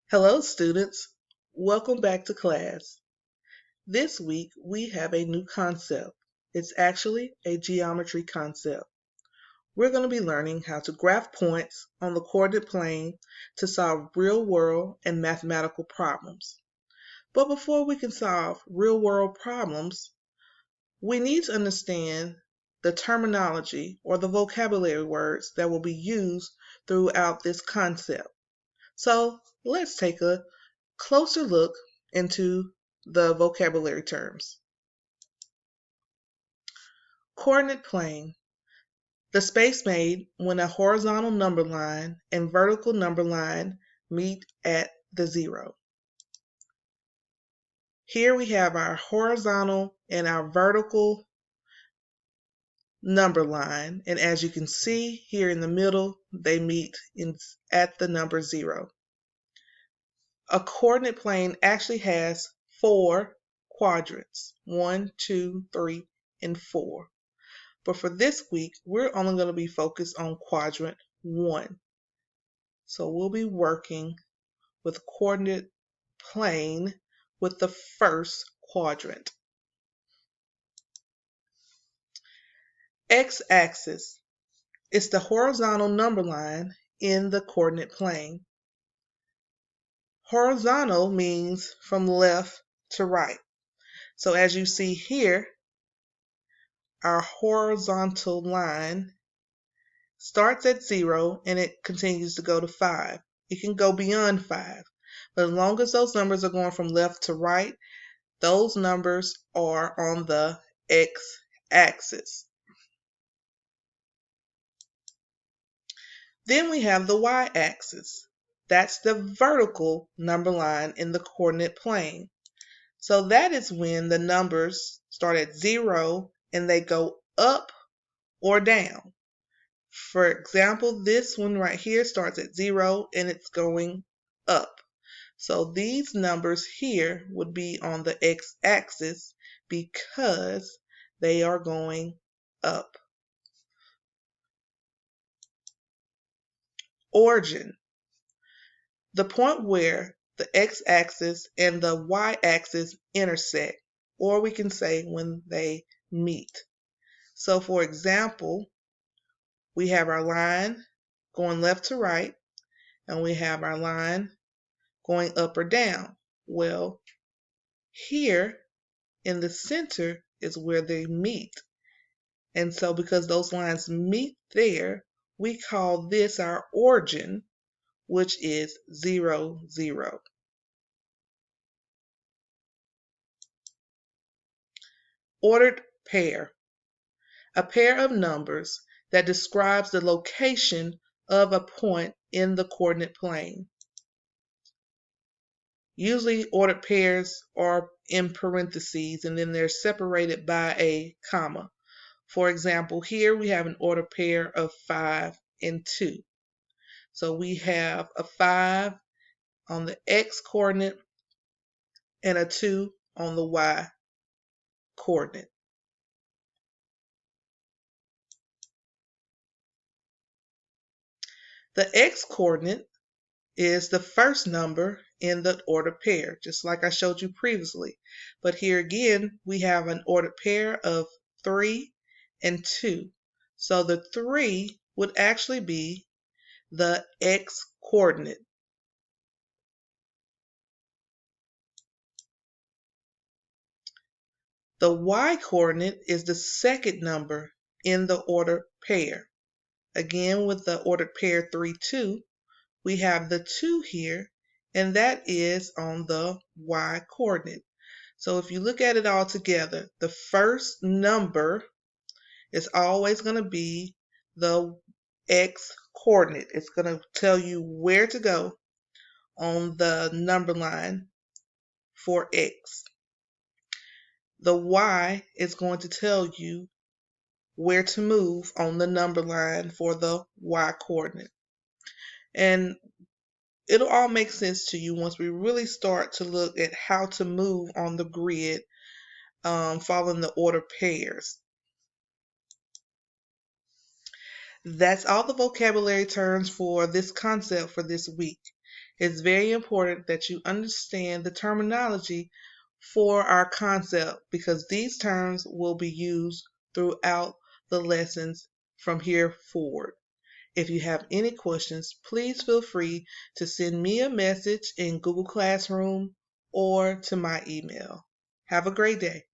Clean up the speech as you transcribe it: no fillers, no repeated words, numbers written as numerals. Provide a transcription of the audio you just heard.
Hello, students. Welcome back to class. This week, we have a new concept. It's actually a geometry concept. We're going to be learning how to graph points on the coordinate plane to solve real-world and mathematical problems. But before we can solve real-world problems, we need to understand the terminology or the vocabulary words that will be used throughout this concept. So let's take a closer look into the vocabulary terms. Coordinate plane, the space made when a horizontal number line and vertical number line meet at the zero. Here we have our horizontal and our vertical number line, and as you can see here in the middle, they meet at the number 0. A coordinate plane actually has 4 quadrants, 1, 2, 3, and 4. But for this week, we're only going to be focused on quadrant 1. So we'll be working with coordinate plane with the first quadrant. X-axis is the horizontal number line in the coordinate plane. Horizontal means from left to right. So as you see here, our horizontal line starts at 0 and it continues to go to 5. It can go beyond 5. But as long as those numbers are going from left to right, those numbers are on the x-axis. Then we have the y-axis. That's the vertical number line in the coordinate plane. So that is when the numbers start at 0 and they go up or down. For example, this one right here starts at 0 and it's going up. So these numbers here would be on the x-axis because they are going up. Origin, the point where the x-axis and the y-axis intersect, or we can say when they meet. So for example, we have our line going left to right, and we have our line going up or down. Well, here in the center is where they meet. And so because those lines meet there, we call this our origin, which is 0, 0. Ordered pair, a pair of numbers that describes the location of a point in the coordinate plane. Usually ordered pairs are in parentheses and then they're separated by a comma. For example, here we have an ordered pair of 5 and 2. So we have a 5 on the x coordinate and a 2 on the y coordinate. The x coordinate is the first number in the ordered pair, just like I showed you previously. But here again, we have an ordered pair of 3 and 2. So the 3 would actually be the x coordinate. The y coordinate is the second number in the ordered pair. Again, with the ordered pair 3, 2, we have the 2 here, and that is on the y coordinate. So if you look at it all together, the first number is always going to be the x coordinate. It's going to tell you where to go on the number line for x. The y is going to tell you where to move on the number line for the y coordinate. And it'll all make sense to you once we really start to look at how to move on the grid following the order pairs. That's all the vocabulary terms for this concept for this week. It's very important that you understand the terminology for our concept because these terms will be used throughout the lessons from here forward. If you have any questions, please feel free to send me a message in Google Classroom or to my email. Have a great day.